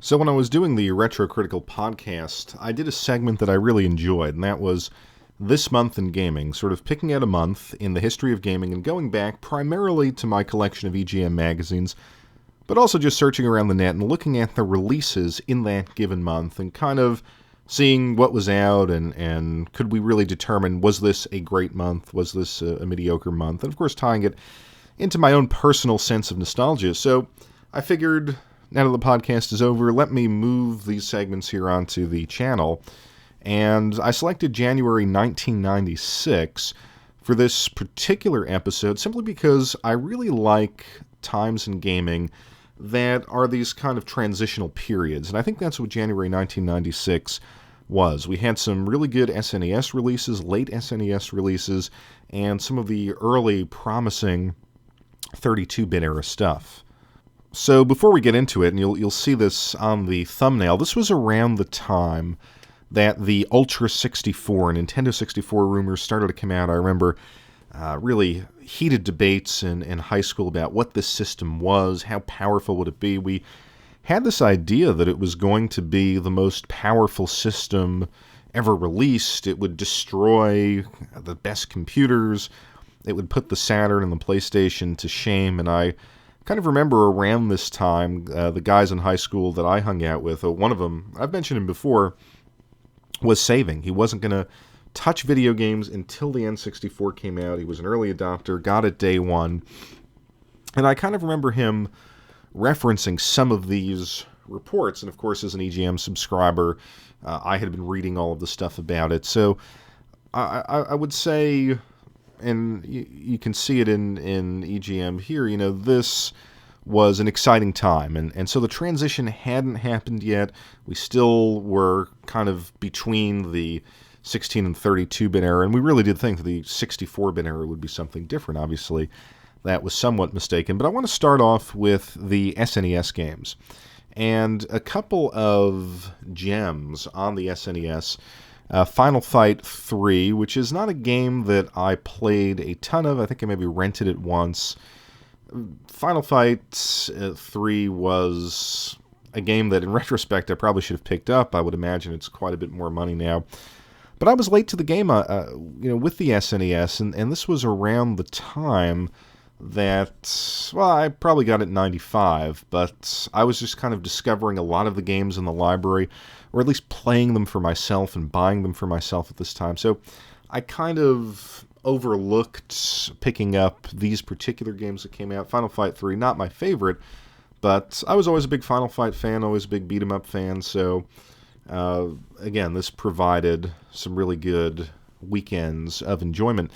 So when I was doing the Retro Critical podcast, I did a segment that I really enjoyed, and that was This Month in Gaming, sort of picking out a month in the history of gaming and going back primarily to my collection of EGM magazines, but also just searching around the net and looking at the releases in that given month and kind of seeing what was out and could we really determine, was this a great month, was this a mediocre month, and of course tying it into my own personal sense of nostalgia. So I figured, now that the podcast is over, let me move these segments here onto the channel. And I selected January 1996 for this particular episode simply because I really like times in gaming that are these kind of transitional periods. And I think that's what January 1996 was. We had some really good SNES releases, late SNES releases, and some of the early promising 32-bit era stuff. So before we get into it, and you'll see this on the thumbnail, this was around the time that the Ultra 64, Nintendo 64 Rumors started to come out. I remember really heated debates in high school about what this system was, how powerful would it be. We had this idea that it was going to be the most powerful system ever released. It would destroy the best computers. It would put the Saturn and the PlayStation to shame, and I kind of remember around this time, the guys in high school that I hung out with, one of them, I've mentioned him before, was saving. He wasn't going to touch video games until the N64 came out. He was an early adopter, got it day one. And I kind of remember him referencing some of these reports. And of course, as an EGM subscriber, I had been reading all of the stuff about it. So I would say, and you can see it in EGM here, this was an exciting time. And so the transition hadn't happened yet. We still were kind of between the 16 and 32-bit era, and we really did think that the 64-bit era would be something different. Obviously, that was somewhat mistaken. But I want to start off with the SNES games. And a couple of gems on the SNES. Final Fight 3, which is not a game that I played a ton of. I think I maybe rented it once. Final Fight 3 was a game that, in retrospect, I probably should have picked up. I would imagine it's quite a bit more money now. But I was late to the game, with the SNES, and this was around the time that, well, I probably got it in 95, but I was just kind of discovering a lot of the games in the library, or at least playing them for myself and buying them for myself at this time. So I kind of overlooked picking up these particular games that came out. Final Fight 3, not my favorite, but I was always a big Final Fight fan, always a big beat-em-up fan, so again, this provided some really good weekends of enjoyment.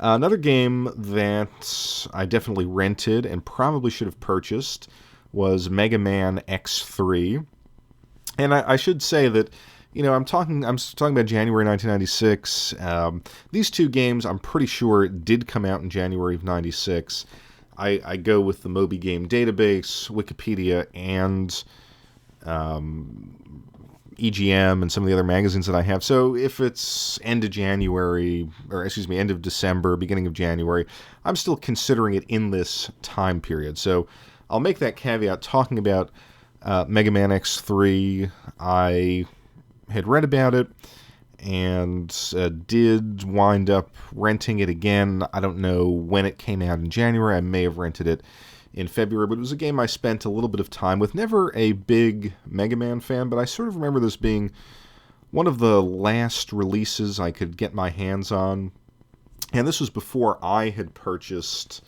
Another game that I definitely rented and probably should have purchased was Mega Man X3. And I should say that, I'm talking about January 1996. These two games, I'm pretty sure, did come out in January of 96. I go with the Moby Game Database, Wikipedia, and EGM and some of the other magazines that I have. So if it's end of January, end of December, beginning of January, I'm still considering it in this time period. So I'll make that caveat talking about Mega Man X3. I had read about it and did wind up renting it again. I don't know when it came out in January. I may have rented it in February, but it was a game I spent a little bit of time with. Never a big Mega Man fan, but I sort of remember this being one of the last releases I could get my hands on. And this was before I had purchased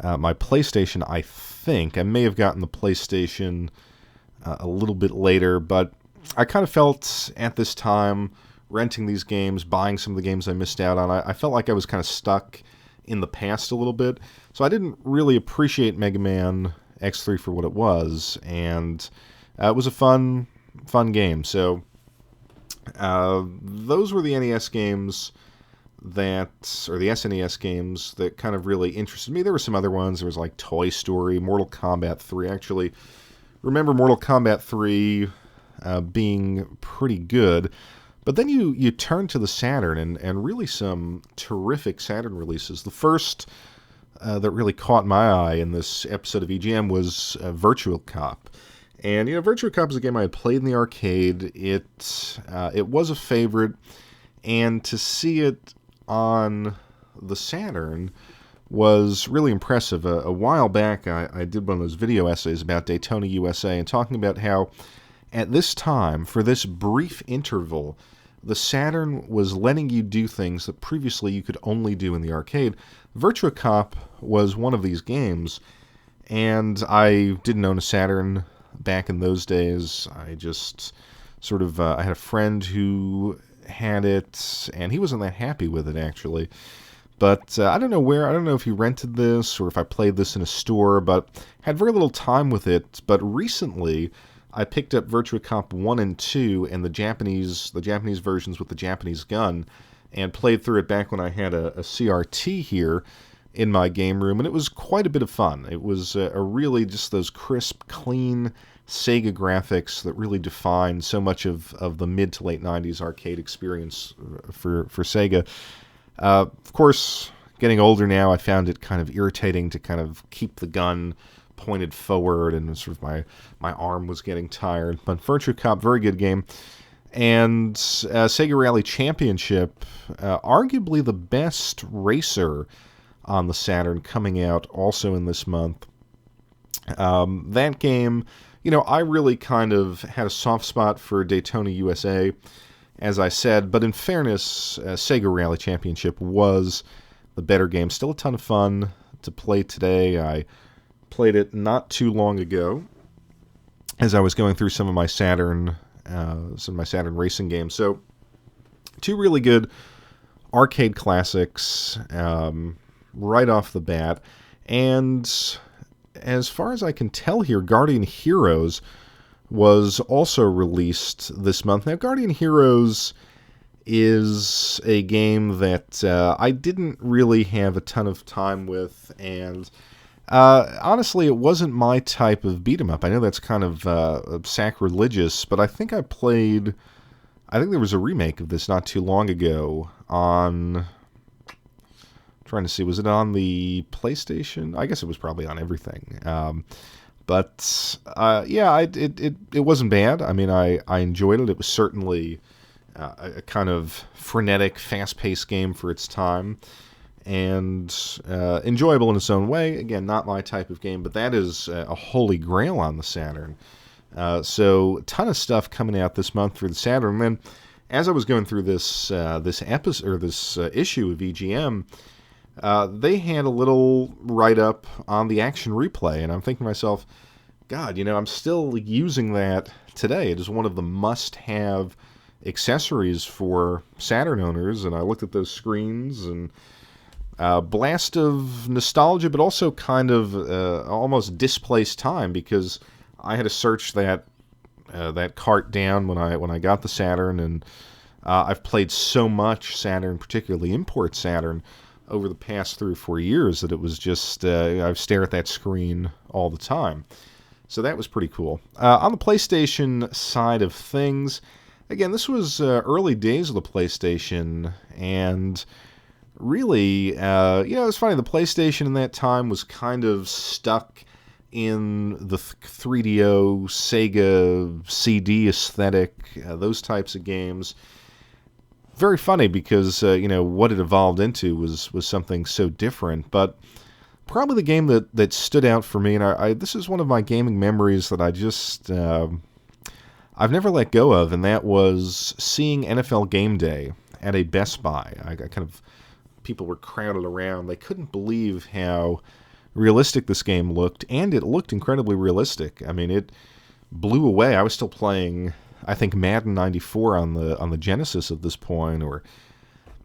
my PlayStation, I think. I may have gotten the PlayStation a little bit later, but I kind of felt at this time, renting these games, buying some of the games I missed out on, I felt like I was kind of stuck in the past a little bit. So I didn't really appreciate Mega Man X3 for what it was, and it was a fun game. So those were the NES games the SNES games that kind of really interested me. There were some other ones. There was like Toy Story, Mortal Kombat 3. Actually, remember Mortal Kombat 3 being pretty good. But then you turn to the Saturn, and really some terrific Saturn releases. The first that really caught my eye in this episode of EGM was Virtual Cop. And, Virtua Cop is a game I had played in the arcade. It was a favorite, and to see it on the Saturn was really impressive. A while back, I did one of those video essays about Daytona, USA, and talking about how, at this time, for this brief interval, the Saturn was letting you do things that previously you could only do in the arcade. Virtua Cop was one of these games, and I didn't own a Saturn back in those days. I just I had a friend who had it, and he wasn't that happy with it, actually. But I don't know if he rented this or if I played this in a store, but had very little time with it. But recently, I picked up Virtua Cop 1 and 2 and the Japanese versions with the Japanese gun, and played through it back when I had a CRT here in my game room, and it was quite a bit of fun. It was a really just those crisp, clean Sega graphics that really defined so much of the mid to late 90s arcade experience for Sega. Of course, getting older now, I found it kind of irritating to kind of keep the gun pointed forward, and my arm was getting tired. But Virtua Cop, very good game. And Sega Rally Championship, arguably the best racer on the Saturn, coming out also in this month. That game, I really kind of had a soft spot for Daytona, USA, as I said, but in fairness, Sega Rally Championship was the better game. Still a ton of fun to play today. I played it not too long ago as I was going through some of my Saturn racing games. So, two really good arcade classics right off the bat. And as far as I can tell here, Guardian Heroes was also released this month. Now, Guardian Heroes is a game that I didn't really have a ton of time with, and honestly, it wasn't my type of beat-em-up. I know that's kind of sacrilegious, but I think there was a remake of this not too long ago on... trying to see, was it on the PlayStation? I guess it was probably on everything. It wasn't bad. I mean, I enjoyed it. It was certainly a kind of frenetic, fast-paced game for its time, and enjoyable in its own way. Again, not my type of game, but that is a holy grail on the Saturn. So, a ton of stuff coming out this month for the Saturn. And then, as I was going through this issue of EGM, they had a little write-up on the Action Replay, and I'm thinking to myself, God, I'm still using that today. It is one of the must-have accessories for Saturn owners, and I looked at those screens, and blast of nostalgia, but also kind of almost displaced time, because I had to search that cart down when I got the Saturn, and I've played so much Saturn, particularly import Saturn, over the past 3 or 4 years that it was just, I stare at that screen all the time. So that was pretty cool. On the PlayStation side of things, again, this was early days of the PlayStation, and really, it's funny, the PlayStation in that time was kind of stuck in the 3DO, Sega CD aesthetic, those types of games. Very funny because, what it evolved into was something so different. But probably the game that stood out for me, and this is one of my gaming memories that I just, I've never let go of, and that was seeing NFL Game Day at a Best Buy. People were crowded around. They couldn't believe how realistic this game looked, and it looked incredibly realistic. I mean, it blew away. I was still playing, I think, Madden 94 on the Genesis at this point, or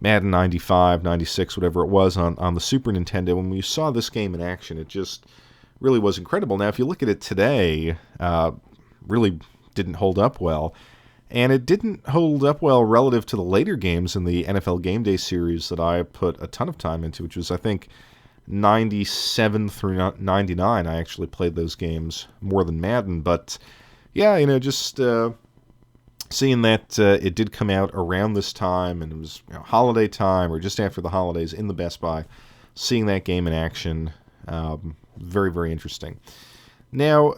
Madden 95, 96, whatever it was on the Super Nintendo. When we saw this game in action, it just really was incredible. Now, if you look at it today, really didn't hold up well. And it didn't hold up well relative to the later games in the NFL Game Day series that I put a ton of time into, which was, I think, 97 through 99. I actually played those games more than Madden. But, yeah, just seeing that it did come out around this time, and it was holiday time or just after the holidays in the Best Buy, seeing that game in action, very, very interesting. Now,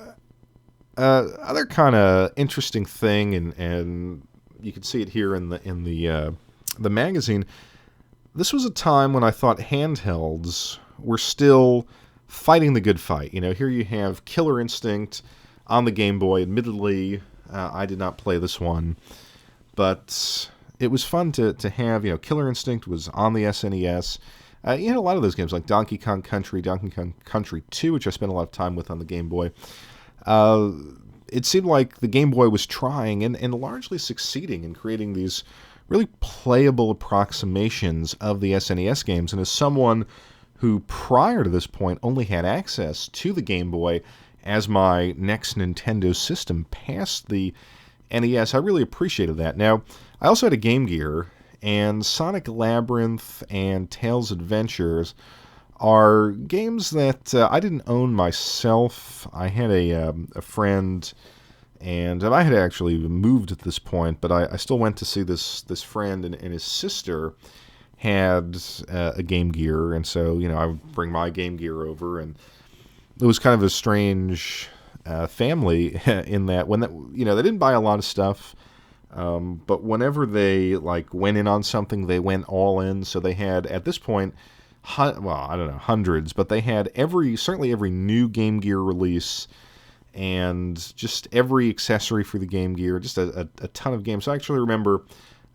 Other kind of interesting thing, and you can see it here in the magazine. This was a time when I thought handhelds were still fighting the good fight. Here you have Killer Instinct on the Game Boy. Admittedly, I did not play this one, but it was fun to have. Killer Instinct was on the SNES. You had a lot of those games like Donkey Kong Country, Donkey Kong Country 2, which I spent a lot of time with on the Game Boy. It seemed like the Game Boy was trying and largely succeeding in creating these really playable approximations of the SNES games. And as someone who prior to this point only had access to the Game Boy as my next Nintendo system past the NES, I really appreciated that. Now, I also had a Game Gear, and Sonic Labyrinth and Tails Adventures are games that I didn't own myself. I had a friend, and I had actually moved at this point, but I still went to see this friend, and his sister had a Game Gear, and so I would bring my Game Gear over, and it was kind of a strange family in that they didn't buy a lot of stuff. But whenever they went in on something, they went all in. So they had, at this point, I don't know, hundreds, but they had certainly every new Game Gear release and just every accessory for the Game Gear, just a ton of games. So I actually remember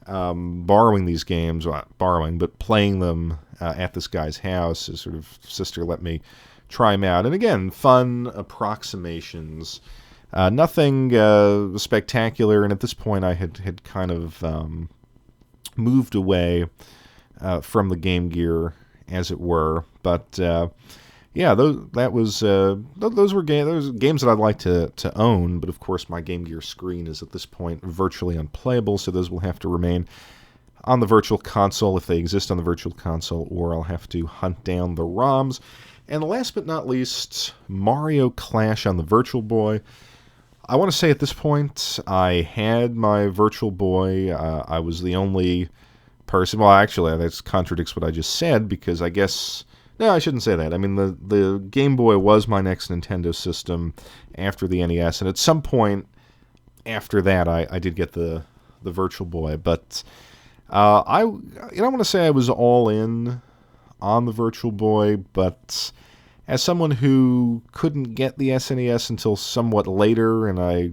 borrowing these games, well, not borrowing, but playing them at this guy's house. His sort of sister let me try them out. And again, fun approximations. Nothing spectacular, and at this point I had kind of moved away from the Game Gear, as it were. But those were games that I'd like to own. But of course, my Game Gear screen is at this point virtually unplayable, so those will have to remain on the Virtual Console if they exist on the Virtual Console, or I'll have to hunt down the ROMs. And last but not least, Mario Clash on the Virtual Boy. I want to say at this point, I had my Virtual Boy. I was the only person. Well, actually, that contradicts what I just said, because I guess... No, I shouldn't say that. I mean, the Game Boy was my next Nintendo system after the NES, and at some point after that, I did get the Virtual Boy. But I want to say I was all in on the Virtual Boy, but as someone who couldn't get the SNES until somewhat later, and I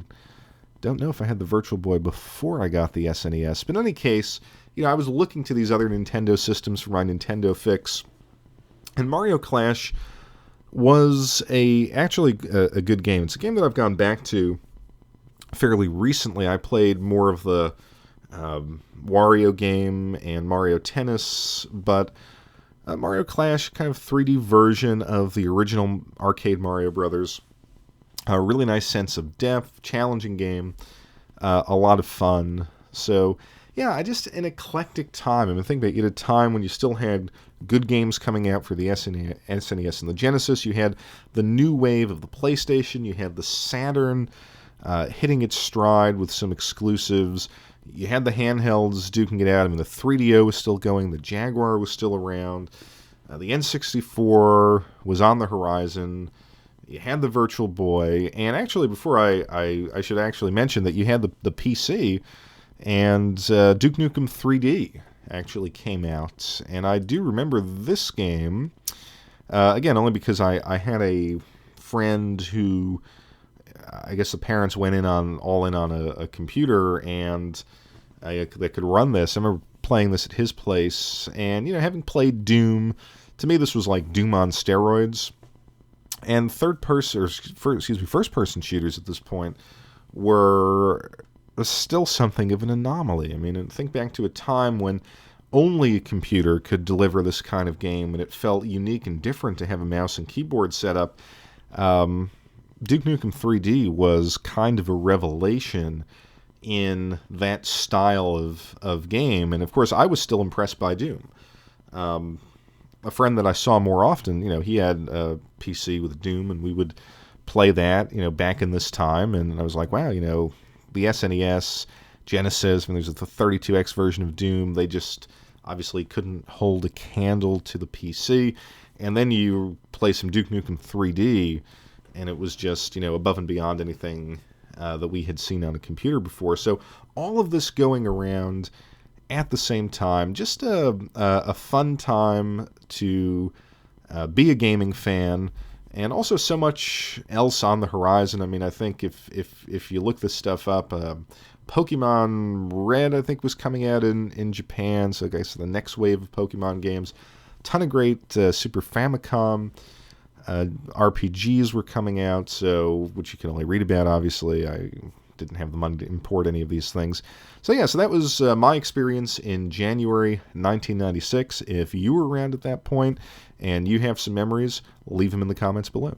don't know if I had the Virtual Boy before I got the SNES, but in any case, I was looking to these other Nintendo systems for my Nintendo fix, and Mario Clash was actually a good game. It's a game that I've gone back to fairly recently. I played more of the Wario game and Mario Tennis, but Mario Clash, kind of 3D version of the original arcade Mario Brothers. A really nice sense of depth, challenging game, a lot of fun. So, yeah, just an eclectic time. I mean, think about it, at a time when you still had good games coming out for the SNES and the Genesis. You had the new wave of the PlayStation. You had the Saturn hitting its stride with some exclusives. You had the handhelds duking it out. I mean, the 3DO was still going. The Jaguar was still around. The N64 was on the horizon. You had the Virtual Boy. And actually, before I should actually mention that you had the PC, and Duke Nukem 3D actually came out. And I do remember this game, again, only because I had a friend who... I guess the parents went all in on a computer, and they could run this. I remember playing this at his place, and having played Doom, to me this was like Doom on steroids. And first-person shooters at this point were still something of an anomaly. I mean, and think back to a time when only a computer could deliver this kind of game, and it felt unique and different to have a mouse and keyboard set up. Duke Nukem 3D was kind of a revelation in that style of game. And, of course, I was still impressed by Doom. A friend that I saw more often, he had a PC with Doom, and we would play that, back in this time. And I was like, wow, the SNES, Genesis, there's the 32X version of Doom. They just obviously couldn't hold a candle to the PC. And then you play some Duke Nukem 3D, and it was just, above and beyond anything that we had seen on a computer before. So all of this going around at the same time, just a fun time to be a gaming fan, and also so much else on the horizon. I mean, I think if you look this stuff up, Pokemon Red, I think, was coming out in Japan, so I guess the next wave of Pokemon games. Ton of great Super Famicom RPGs were coming out, so which you can only read about, obviously. I didn't have the money to import any of these things. So that was my experience in January 1996. If you were around at that point and you have some memories, leave them in the comments below.